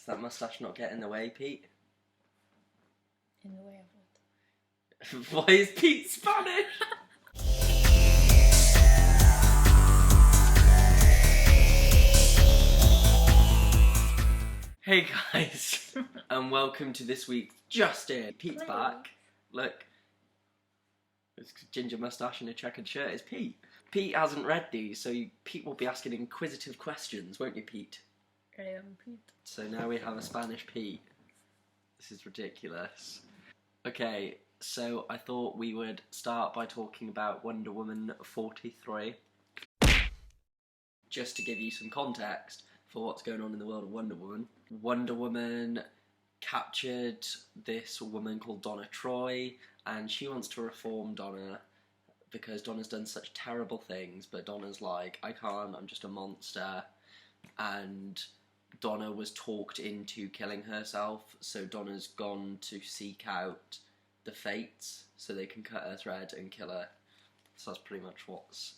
Does that moustache not get in the way, Pete? In the way of what? Why is Pete Spanish? Hey guys, and welcome to this week's Just In. Pete's back. Look, this ginger moustache and a checkered shirt is Pete. Pete hasn't read these, so Pete will be asking inquisitive questions, won't you, Pete? I am Pete. So now we have a Spanish Pete. This is ridiculous. Okay, so I thought we would start by talking about Wonder Woman 43. Just to give you some context for what's going on in the world of Wonder Woman. Wonder Woman captured this woman called Donna Troy, and she wants to reform Donna because Donna's done such terrible things, but Donna's like, I can't, I'm just a monster. And Donna was talked into killing herself, so Donna's gone to seek out the Fates so they can cut her thread and kill her. So that's pretty much what's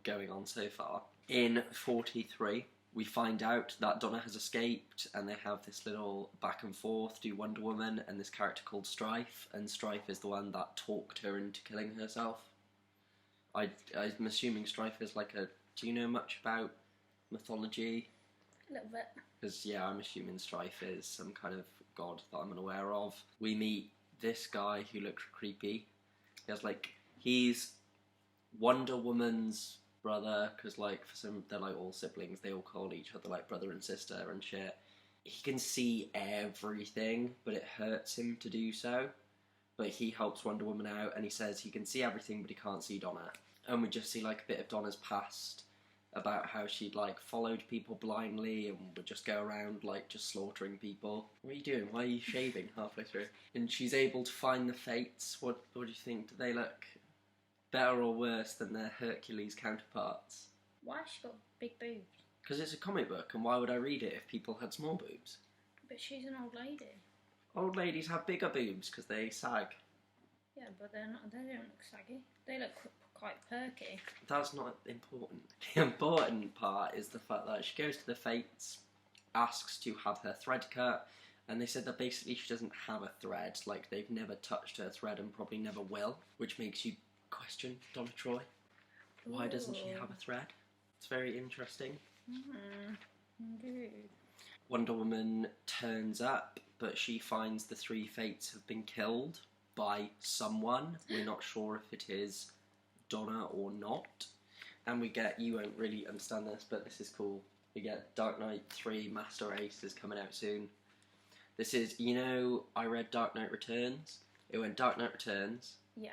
going on so far. In 43, we find out that Donna has escaped, and they have this little back and forth to Wonder Woman and this character called Strife, and Strife is the one that talked her into killing herself. I'm assuming Strife is like a... Do you know much about mythology? A little bit. Because, yeah, I'm assuming Strife is some kind of god that I'm unaware of. We meet this guy who looks creepy. He's Wonder Woman's brother, because, like, for some, they're, like, all siblings. They all call each other, like, brother and sister and shit. He can see everything, but it hurts him to do so. But he helps Wonder Woman out, and he says he can see everything, but he can't see Donna. And we just see, like, a bit of Donna's past, about how she'd, like, followed people blindly and would just go around, like, just slaughtering people. What are you doing? Why are you shaving halfway through? And she's able to find the Fates. What do you think? Do they look better or worse than their Hercules counterparts? Why has she got big boobs? Because it's a comic book, and why would I read it if people had small boobs? But she's an old lady. Old ladies have bigger boobs because they sag. Yeah, but they don't look saggy. They look quite perky. That's not important. The important part is the fact that she goes to the Fates, asks to have her thread cut, and they said that basically she doesn't have a thread, like they've never touched her thread and probably never will, which makes you question Donna Troy. Why doesn't she have a thread? It's very interesting. Indeed. Wonder Woman turns up, but she finds the three Fates have been killed by someone. We're not sure if it is Donna or not. And we get, you won't really understand this, but this is cool. We get Dark Knight 3 Master Race is coming out soon. This is, you know, I read Dark Knight Returns. It went Dark Knight Returns. Yeah.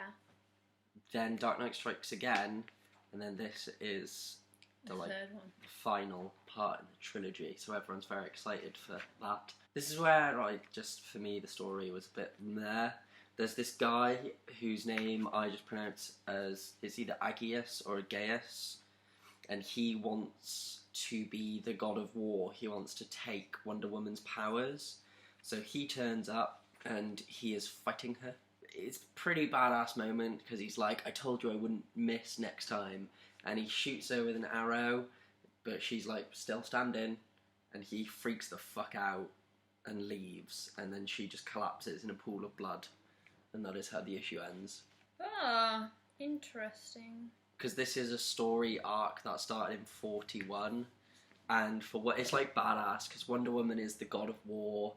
Then Dark Knight Strikes Again. And then this is the third one. The final part in the trilogy. So everyone's very excited for that. This is where, like, just for me, the story was a bit meh. There's this guy whose name I just pronounce as, it's either Agius or Gaius, and he wants to be the god of war. He wants to take Wonder Woman's powers. So he turns up and he is fighting her. It's a pretty badass moment because he's like, I told you I wouldn't miss next time. And he shoots her with an arrow, but she's like still standing, and he freaks the fuck out and leaves, and then she just collapses in a pool of blood. And that is how the issue ends. Ah, interesting. Because this is a story arc that started in 41, and for what it's like badass, because Wonder Woman is the god of war.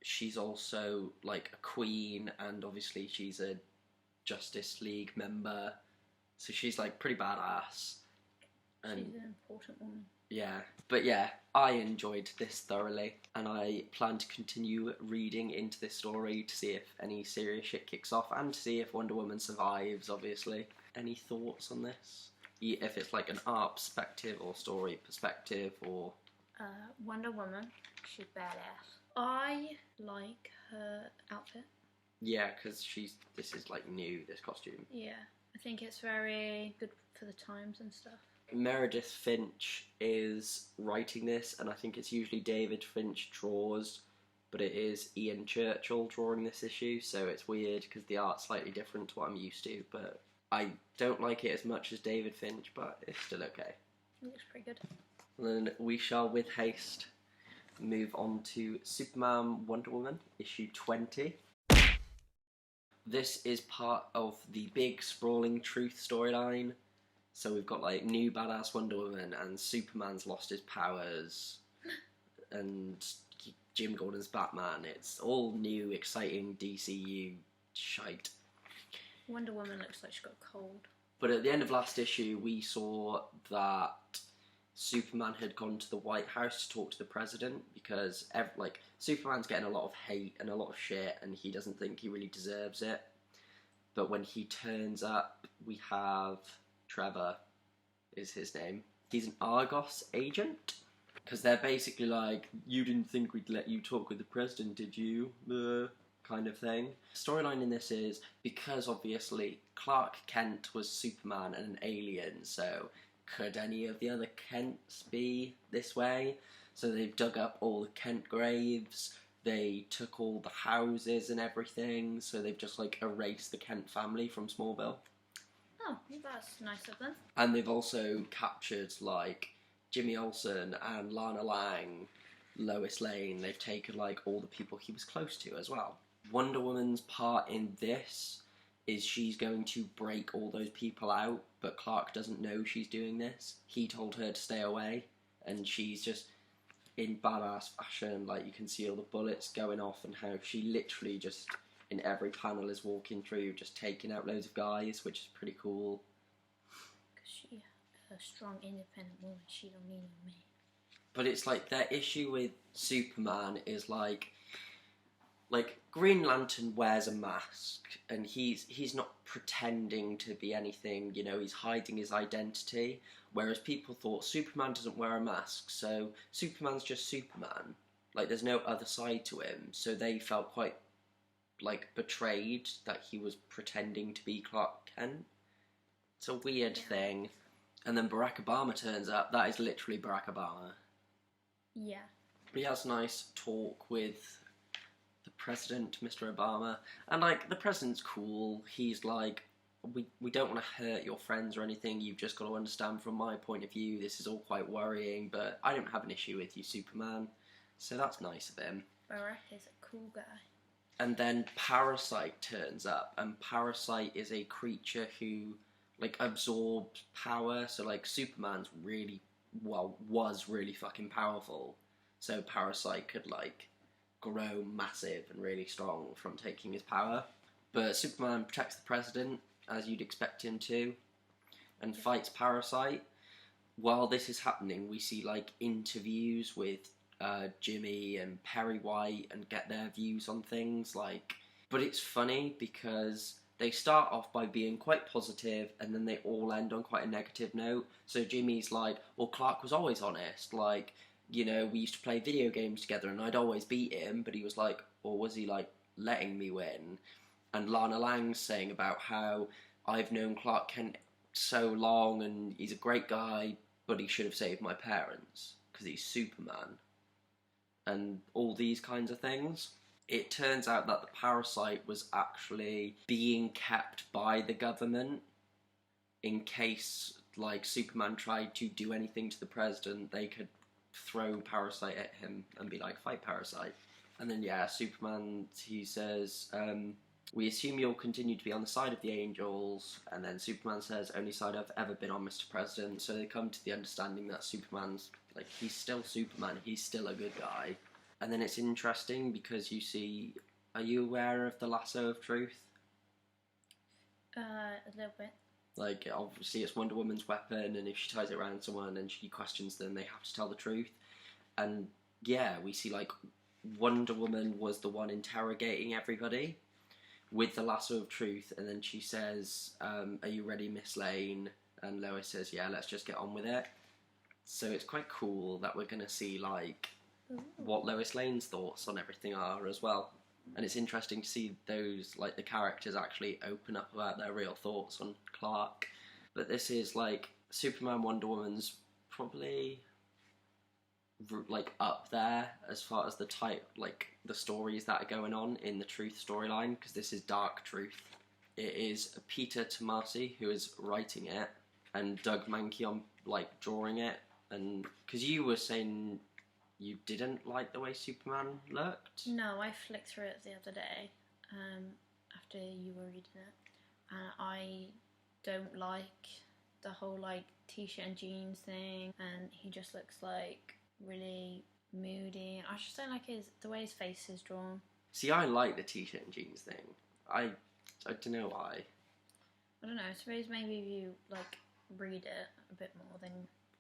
She's also like a queen, and obviously she's a Justice League member, so she's like pretty badass. And she's an important woman. Yeah, but yeah, I enjoyed this thoroughly, and I plan to continue reading into this story to see if any serious shit kicks off, and to see if Wonder Woman survives, obviously. Any thoughts on this? If it's like an art perspective, or story perspective, or... Wonder Woman, she's badass. I like her outfit. Yeah, because this is like new, this costume. Yeah, I think it's very good for the times and stuff. Meredith Finch is writing this, and I think it's usually David Finch draws, but it is Ian Churchill drawing this issue, so it's weird because the art's slightly different to what I'm used to, but I don't like it as much as David Finch, but it's still okay. It looks pretty good. And then we shall, with haste, move on to Superman Wonder Woman, issue 20. This is part of the big sprawling truth storyline. So we've got like new badass Wonder Woman and Superman's lost his powers and Jim Gordon's Batman. It's all new, exciting DCU shite. Wonder Woman looks like she got a cold. But at the end of last issue, we saw that Superman had gone to the White House to talk to the president because Superman's getting a lot of hate and a lot of shit, and he doesn't think he really deserves it. But when he turns up, we have Trevor, is his name. He's an Argos agent, because they're basically like, you didn't think we'd let you talk with the president, did you? Kind of thing. Storyline in this is, because obviously Clark Kent was Superman and an alien, so could any of the other Kents be this way? So they've dug up all the Kent graves, they took all the houses and everything, so they've just like erased the Kent family from Smallville. Oh, that's nice of them. And they've also captured like Jimmy Olsen and Lana Lang, Lois Lane. They've taken like all the people he was close to as well. Wonder Woman's part in this is she's going to break all those people out, but Clark doesn't know she's doing this. He told her to stay away, and she's just in badass fashion, like you can see all the bullets going off and how she literally just in every panel is walking through just taking out loads of guys, which is pretty cool. Because she's a strong, independent woman, she don't need no man. But it's like their issue with Superman is like Green Lantern wears a mask and he's not pretending to be anything, you know, he's hiding his identity, whereas people thought Superman doesn't wear a mask, so Superman's just Superman, like there's no other side to him, so they felt quite like betrayed that he was pretending to be Clark Kent. It's a weird thing. And then Barack Obama turns up. That is literally Barack Obama. Yeah. But he has a nice talk with the president, Mr. Obama, and like the president's cool. He's like, we don't want to hurt your friends or anything, you've just got to understand from my point of view this is all quite worrying, but I don't have an issue with you, Superman. So that's nice of him. Barack is a cool guy. And then Parasite turns up, and Parasite is a creature who like absorbs power, so like Superman's was really fucking powerful, so Parasite could like grow massive and really strong from taking his power. But Superman protects the president, as you'd expect him to, and fights Parasite. While this is happening, we see like interviews with Jimmy and Perry White and get their views on things, like, but it's funny because they start off by being quite positive and then they all end on quite a negative note. So Jimmy's like, well, Clark was always honest, like, you know, we used to play video games together and I'd always beat him, but he was like, or was he like letting me win? And Lana Lang's saying about how I've known Clark Kent so long and he's a great guy, but he should have saved my parents because he's Superman. And all these kinds of things. It turns out that the parasite was actually being kept by the government in case, like, Superman tried to do anything to the president, they could throw Parasite at him and be like, fight Parasite. And then, yeah, Superman, he says, we assume you'll continue to be on the side of the angels. And then Superman says, only side I've ever been on, Mr. President. So they come to the understanding that Superman's, like, he's still Superman, he's still a good guy. And then it's interesting because you see, are you aware of the lasso of truth? A little bit. Like, obviously it's Wonder Woman's weapon, and if she ties it around someone and she questions them, they have to tell the truth. And yeah, we see, like, Wonder Woman was the one interrogating everybody with the lasso of truth, and then she says, are you ready, Miss Lane? And Lois says, yeah, let's just get on with it. So it's quite cool that we're going to see, like, what Lois Lane's thoughts on everything are as well. And it's interesting to see those, like, the characters actually open up about their real thoughts on Clark. But this is, like, Superman Wonder Woman's probably, like, up there as far as the type, like, the stories that are going on in the Truth storyline, because this is Dark Truth. It is Peter Tomasi who is writing it, and Doug Mankey on, like, drawing it. And because you were saying you didn't like the way Superman looked? No, I flicked through it the other day after you were reading it, and I don't like the whole like t-shirt and jeans thing, and he just looks like really moody. I just don't like the way his face is drawn. See, I like the t-shirt and jeans thing. I don't know why. I don't know. I suppose maybe if you like read it a bit more, then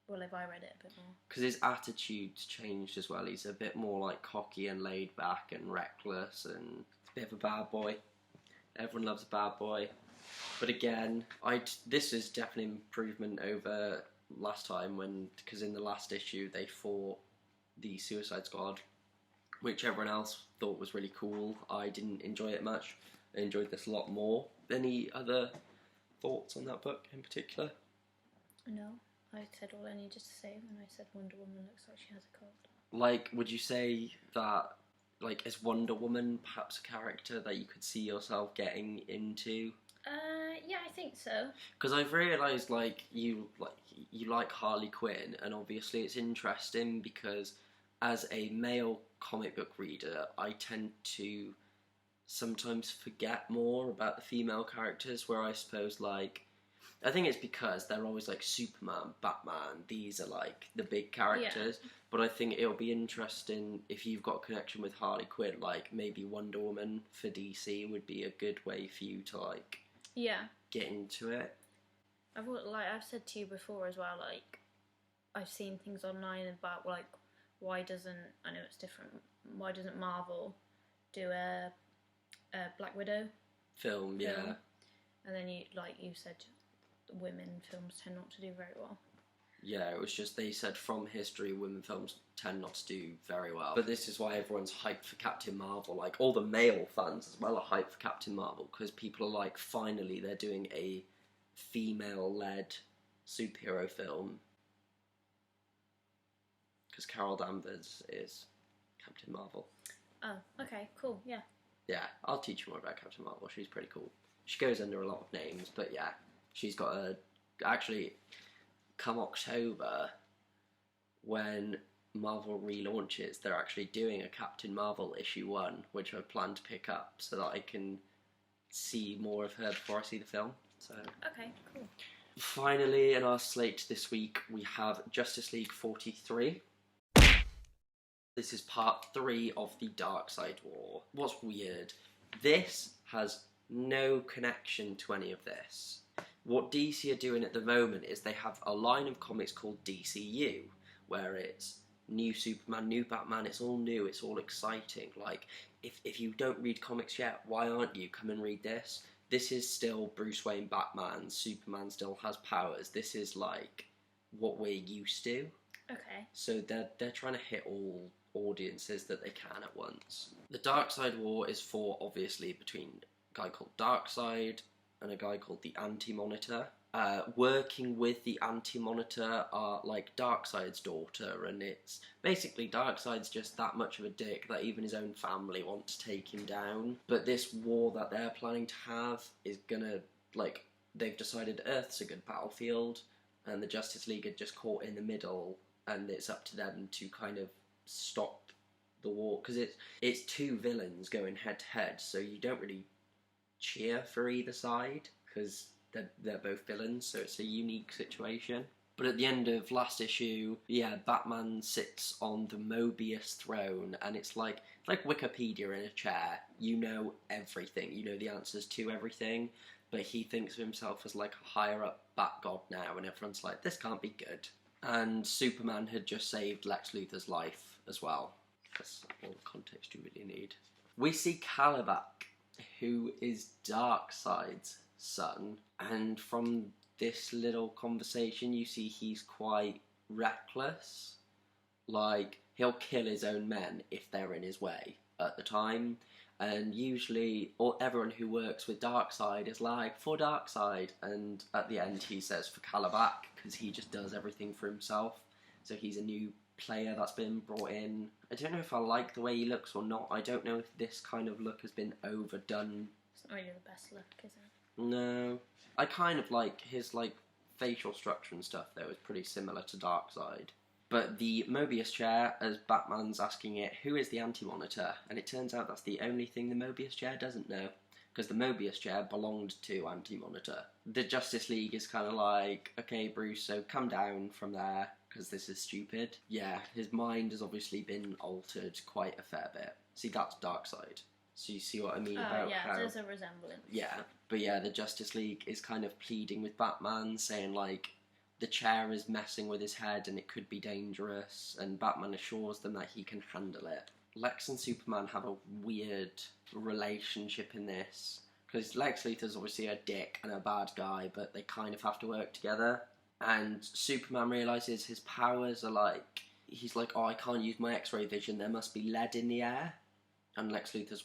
if I read it a bit more. Because his attitude's changed as well. He's a bit more like cocky and laid back and reckless, and a bit of a bad boy. Everyone loves a bad boy. But again, this is definitely an improvement over last time because in the last issue they fought the Suicide Squad, which everyone else thought was really cool. I didn't enjoy it much. I enjoyed this a lot more. Any other thoughts on that book in particular? No, I said all I needed to say when I said Wonder Woman looks like she has a cold. Like, would you say that, like, is Wonder Woman perhaps a character that you could see yourself getting into? Yeah, I think so. Because I've realised, you like Harley Quinn, and obviously it's interesting because as a male comic book reader, I tend to sometimes forget more about the female characters, where I suppose, I think it's because they're always like Superman, Batman, these are like the big characters, yeah. But I think it'll be interesting if you've got a connection with Harley Quinn, like maybe Wonder Woman for DC would be a good way for you to get into it. I've said to you before as well, I've seen things online about why doesn't Marvel do a Black Widow film? Yeah. And then you said women films tend not to do very well. Yeah, it was just they said from history women films tend not to do very well. But this is why everyone's hyped for Captain Marvel. Like, all the male fans as well are hyped for Captain Marvel because people are like, finally they're doing a female-led superhero film. Because Carol Danvers is Captain Marvel. Oh, okay, cool, yeah. Yeah, I'll teach you more about Captain Marvel. She's pretty cool. She goes under a lot of names, but yeah, she's got actually, come October, when Marvel relaunches, they're actually doing a Captain Marvel issue 1, which I plan to pick up so that I can see more of her before I see the film. So okay, cool. Finally, in our slate this week, we have Justice League 43. This is part 3 of the Darkseid War. What's weird, this has no connection to any of this. What DC are doing at the moment is they have a line of comics called DCU, where it's new Superman, new Batman, it's all new, it's all exciting. Like, if you don't read comics yet, why aren't you? Come and read this. This is still Bruce Wayne Batman, Superman still has powers. This is like what we're used to. Okay. So they're trying to hit all audiences that they can at once. The Darkseid War is fought obviously between a guy called Darkseid and a guy called the Anti-Monitor. Working with the Anti-Monitor are like Darkseid's daughter, and it's basically Darkseid's just that much of a dick that even his own family want to take him down. But this war that they're planning to have is gonna, they've decided Earth's a good battlefield, and the Justice League are just caught in the middle, and it's up to them to kind of stop the war, because it's two villains going head to head, so you don't really cheer for either side because they're both villains, so it's a unique situation. But at the end of last issue, yeah, Batman sits on the Mobius throne, and it's like Wikipedia in a chair. You know everything, you know the answers to everything, but he thinks of himself as like a higher up Bat God now, and everyone's like, this can't be good. And Superman had just saved Lex Luthor's life as well. That's all the context you really need. We see Caliban, who is Darkseid's son, and from this little conversation you see he's quite reckless. Like, he'll kill his own men if they're in his way at the time, and usually everyone who works with Darkseid is like, for Darkseid, and at the end he says for Caliban, because he just does everything for himself. So he's a new player that's been brought in. I don't know if I like the way he looks or not. I don't know if this kind of look has been overdone. It's not really the best look, is it? No. I kind of like his facial structure and stuff though is pretty similar to Darkseid. But the Mobius chair, as Batman's asking it, who is the Anti-Monitor? And it turns out that's the only thing the Mobius chair doesn't know. Because the Mobius chair belonged to Anti-Monitor. The Justice League is kind of like, okay, Bruce, so come down from there, because this is stupid. Yeah, his mind has obviously been altered quite a fair bit. See, that's Darkseid. So you see what I mean about yeah, how... there's a resemblance. Yeah, but yeah, the Justice League is kind of pleading with Batman, saying, like, the chair is messing with his head and it could be dangerous, and Batman assures them that he can handle it. Lex and Superman have a weird relationship in this, because Lex Luthor's obviously a dick and a bad guy, but they kind of have to work together. And Superman realises his powers are like, he's like, oh, I can't use my X-ray vision, there must be lead in the air. And Lex Luthor's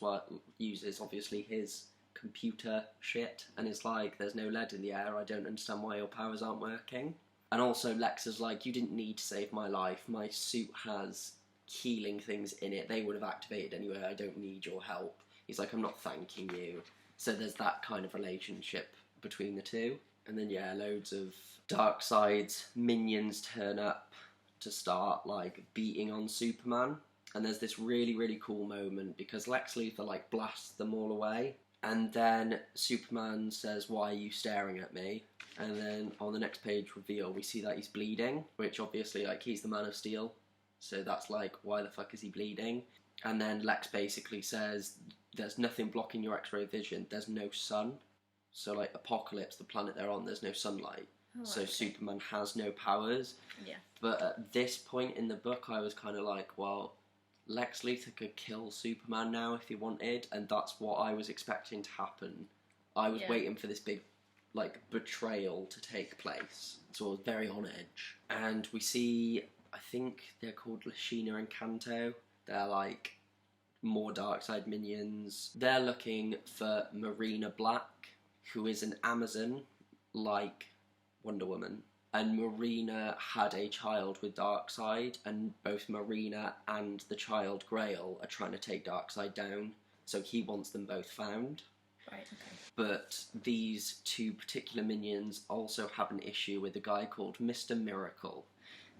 uses, obviously, his computer shit, and is like, there's no lead in the air, I don't understand why your powers aren't working. And also Lex is like, you didn't need to save my life, my suit has healing things in it, they would have activated anyway, I don't need your help. He's like, I'm not thanking you. So there's that kind of relationship between the two. And then yeah, loads of Darkseid's minions turn up to start like beating on Superman. And there's this really, really cool moment because Lex Luthor like blasts them all away. And then Superman says, why are you staring at me? And then on the next page reveal, we see that he's bleeding, which obviously like he's the Man of Steel. So that's like, why the fuck is he bleeding? And then Lex basically says, there's nothing blocking your X-ray vision, there's no sun. So like Apocalypse, the planet they're on, there's no sunlight. Oh, so okay. Superman has no powers. Yeah. But at this point in the book, I was kind of like, well, Lex Luthor could kill Superman now if he wanted, and that's what I was expecting to happen. I was waiting for this big, like, betrayal to take place. So I was very on edge. And we see, I think they're called Lashina and Kanto. They're like more Darkseid minions. They're looking for Marina Black, who is an Amazon like Wonder Woman. And Marina had a child with Darkseid, and both Marina and the child Grail are trying to take Darkseid down, so he wants them both found. Right, okay. But these two particular minions also have an issue with a guy called Mr. Miracle.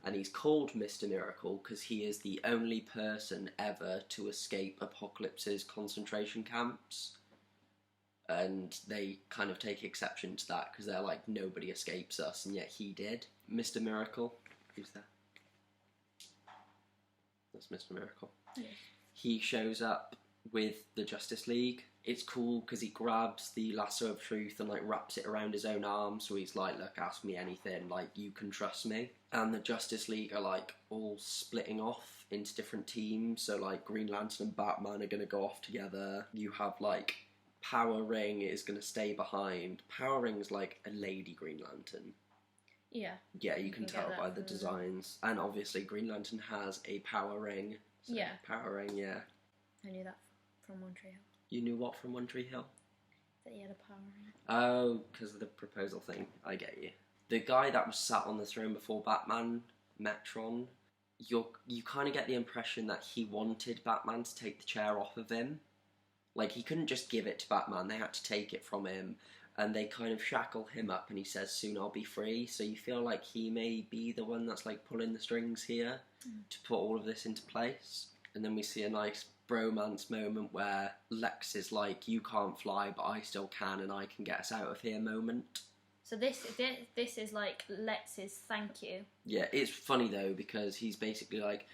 And he's called Mr. Miracle because he is the only person ever to escape Apocalypse's concentration camps. And they kind of take exception to that because they're like, nobody escapes us, and yet he did. Mr. Miracle, who's that? That's Mr. Miracle. Yeah. He shows up with the Justice League. It's cool because he grabs the lasso of truth and like wraps it around his own arm, so he's like, look, ask me anything, like, you can trust me. And the Justice League are like all splitting off into different teams, so like Green Lantern and Batman are going to go off together. You have like Power Ring is going to stay behind. Power Ring's like a lady Green Lantern. Yeah. Yeah, you can tell by the designs. And obviously Green Lantern has a power ring. So yeah. Power Ring, yeah. I knew that from One Tree Hill. You knew what from One Tree Hill? That he had a power ring. Oh, because of the proposal thing. I get you. The guy that was sat on the throne before Batman, Metron, you kind of get the impression that he wanted Batman to take the chair off of him. Like, he couldn't just give it to Batman, they had to take it from him, and they kind of shackle him up, and he says, soon I'll be free, so you feel like he may be the one that's, like, pulling the strings here to put all of this into place. And then we see a nice bromance moment where Lex is like, you can't fly, but I still can, and I can get us out of here moment. So this is, like, Lex's thank you. Yeah, it's funny, though, because he's basically like,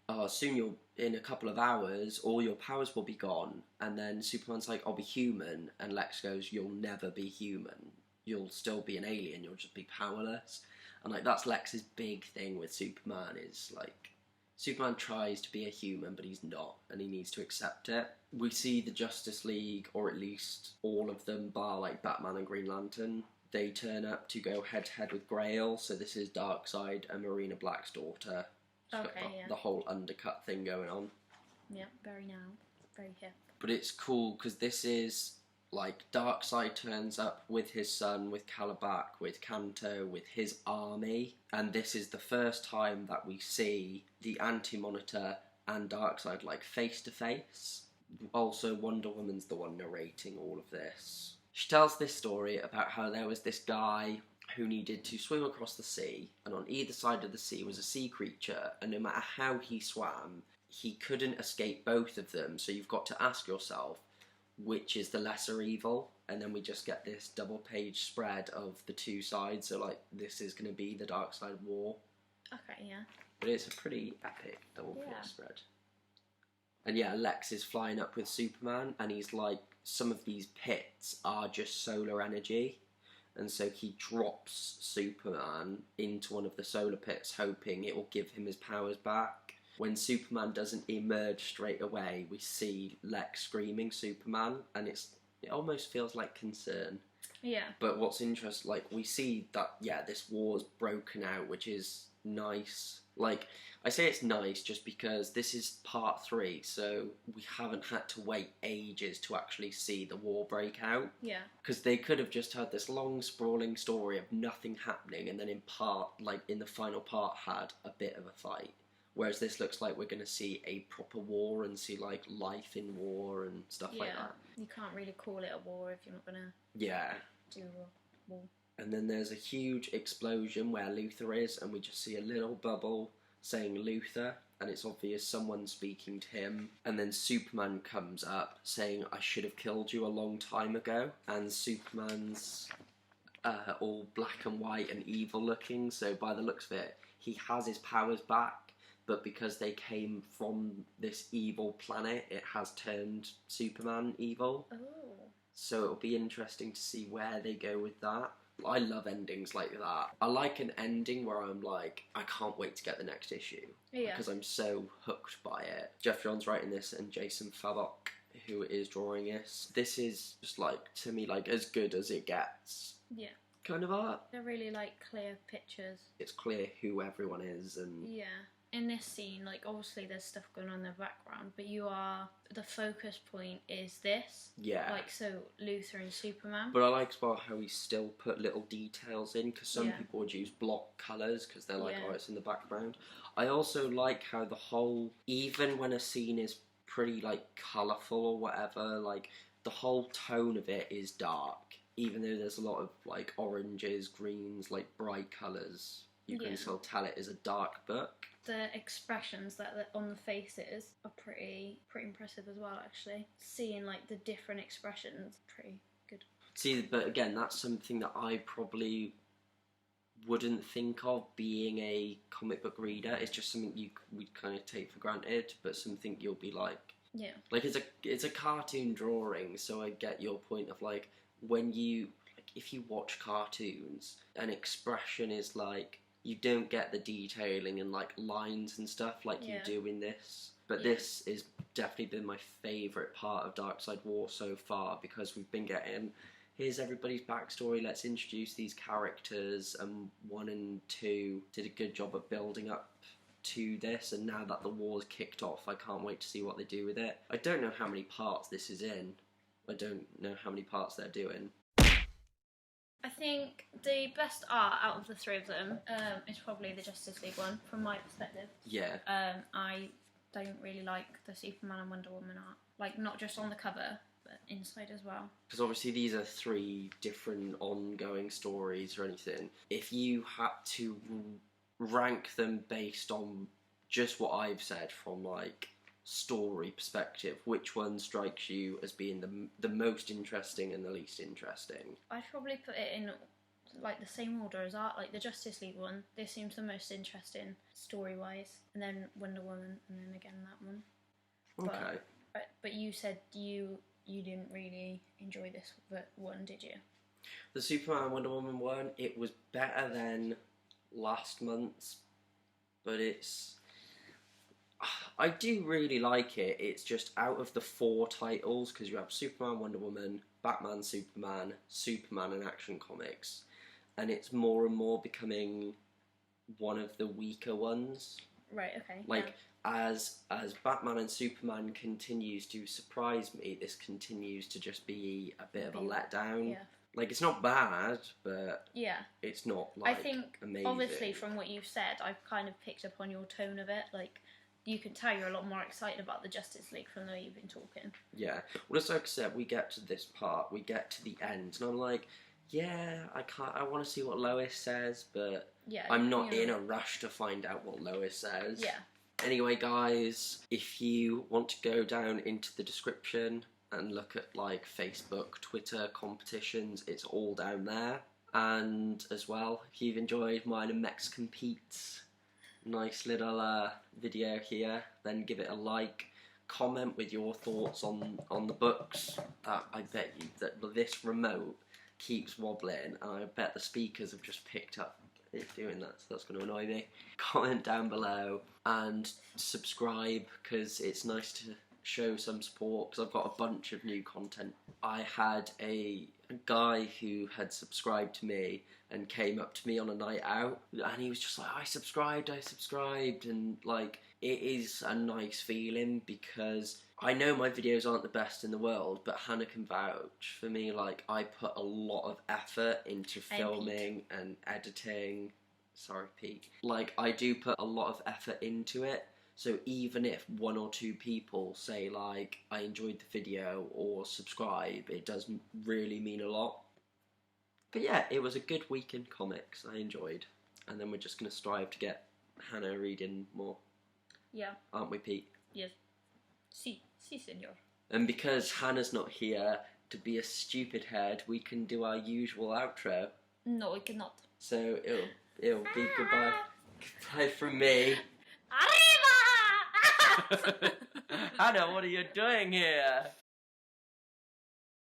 oh, soon in a couple of hours, all your powers will be gone. And then Superman's like, I'll be human. And Lex goes, you'll never be human. You'll still be an alien, you'll just be powerless. And like, that's Lex's big thing with Superman, is like, Superman tries to be a human, but he's not, and he needs to accept it. We see the Justice League, or at least all of them, bar like Batman and Green Lantern. They turn up to go head-to-head with Grail, so this is Darkseid and Marina Black's daughter. Okay, yeah. The whole undercut thing going on. Yeah, very hip. But it's cool because this is like Darkseid turns up with his son, with Calabac, with Kanto, with his army, and this is the first time that we see the Anti-Monitor and Darkseid like face to face. Also, Wonder Woman's the one narrating all of this. She tells this story about how there was this guy who needed to swim across the sea, and on either side of the sea was a sea creature, and no matter how he swam, he couldn't escape both of them. So you've got to ask yourself, which is the lesser evil? And then we just get this double-page spread of the two sides. So, like, this is going to be the Darkseid War. Okay, yeah. But it's a pretty epic double-page Yeah. spread. And yeah, Lex is flying up with Superman, and he's like, some of these pits are just solar energy. And so he drops Superman into one of the solar pits, hoping it will give him his powers back. When Superman doesn't emerge straight away, we see Lex screaming Superman, and it almost feels like concern. Yeah. But what's interesting, like, we see that, yeah, this war's broken out, which is nice. Like, I say it's nice just because this is part 3, so we haven't had to wait ages to actually see the war break out. Yeah. Because they could have just had this long, sprawling story of nothing happening, and then in the final part, had a bit of a fight. Whereas this looks like we're going to see a proper war and see, like, life in war and stuff like that. You can't really call it a war if you're not going to Yeah. do a war. And then there's a huge explosion where Luthor is, and we just see a little bubble saying Luthor, and it's obvious someone speaking to him. And then Superman comes up saying, I should have killed you a long time ago. And Superman's all black and white and evil looking, so by the looks of it, he has his powers back. But because they came from this evil planet, it has turned Superman evil. Oh. So it'll be interesting to see where they go with that. I love endings like that. I like an ending where I'm like, I can't wait to get the next issue. Yeah. Because I'm so hooked by it. Jeff Johns writing this and Jason Fabok, who is drawing this. This is just like, to me, like as good as it gets. Yeah. Kind of art. They're really like clear pictures. It's clear who everyone is and... Yeah. In this scene, like, obviously there's stuff going on in the background, but the focus point is this. Yeah. Like, so, Luthor and Superman. But I like as well how he still put little details in, because some people would use block colours, because they're like, oh, it's in the background. I also like how the whole, even when a scene is pretty, like, colourful or whatever, like, the whole tone of it is dark. Even though there's a lot of, like, oranges, greens, like, bright colours. You can still tell it is a dark book. The expressions that are on the faces are pretty impressive as well, actually. Seeing, like, the different expressions, pretty good. See, but again, that's something that I probably wouldn't think of being a comic book reader. It's just something we'd kind of take for granted, but something you'll be like... Yeah. Like, it's a cartoon drawing, so I get your point of, like, when you... Like, if you watch cartoons, an expression is, like... You don't get the detailing and like lines and stuff like you do in this. But this is definitely been my favourite part of Darkseid War so far, because we've been getting, here's everybody's backstory, let's introduce these characters, and 1 and 2 did a good job of building up to this, and now that the war's kicked off, I can't wait to see what they do with it. I don't know how many parts this is in. I don't know how many parts they're doing. I think the best art out of the 3 of them is probably the Justice League one, from my perspective. Yeah. I don't really like the Superman and Wonder Woman art. Like, not just on the cover, but inside as well. Because obviously these are 3 different ongoing stories or anything. If you had to rank them based on just what I've said from, like, story perspective, which one strikes you as being the most interesting and the least interesting? I'd probably put it in like the same order as art. Like the Justice League one, this seems the most interesting story wise, and then Wonder Woman, and then again that one. Okay. But you said you didn't really enjoy this one, did you? The Superman and Wonder Woman one, it was better than last month's, but I do really like it. It's just out of the 4 titles, because you have Superman, Wonder Woman, Batman, Superman, Superman and Action Comics, and it's more and more becoming one of the weaker ones. Right, okay. Like, as Batman and Superman continues to surprise me, this continues to just be a bit of a letdown. Yeah. Like, it's not bad, but it's not, like, I think, amazing. Obviously, from what you've said, I've kind of picked up on your tone of it. Like, you can tell you're a lot more excited about the Justice League from the way you've been talking. Yeah. Well, it's like I said, we get to this part, we get to the end, and I'm like, Yeah, I want to see what Lois says, but Yeah, I'm not in a rush to find out what Lois says. Yeah. Anyway, guys, if you want to go down into the description and look at like Facebook, Twitter competitions, it's all down there. And as well, if you've enjoyed mine and Mexican Pete's nice little video here, then give it a like. Comment with your thoughts on the books. I bet you that this remote keeps wobbling, and I bet the speakers have just picked up it doing that, so that's going to annoy me. Comment down below and subscribe, because it's nice to show some support, because I've got a bunch of new content. I had a guy who had subscribed to me and came up to me on a night out, and he was just like, I subscribed, and like, it is a nice feeling, because I know my videos aren't the best in the world, but Hannah can vouch for me. Like, I put a lot of effort into filming and editing. Sorry, Pete. Like, I do put a lot of effort into it. So even if 1 or 2 people say, like, I enjoyed the video or subscribe, it does really mean a lot. But yeah, it was a good week in comics. I enjoyed. And then we're just going to strive to get Hannah reading more. Yeah. Aren't we, Pete? Yes. Si, senor. And because Hannah's not here to be a stupid head, we can do our usual outro. No, we cannot. So it'll be goodbye. Goodbye from me. Arriba! Hannah, what are you doing here?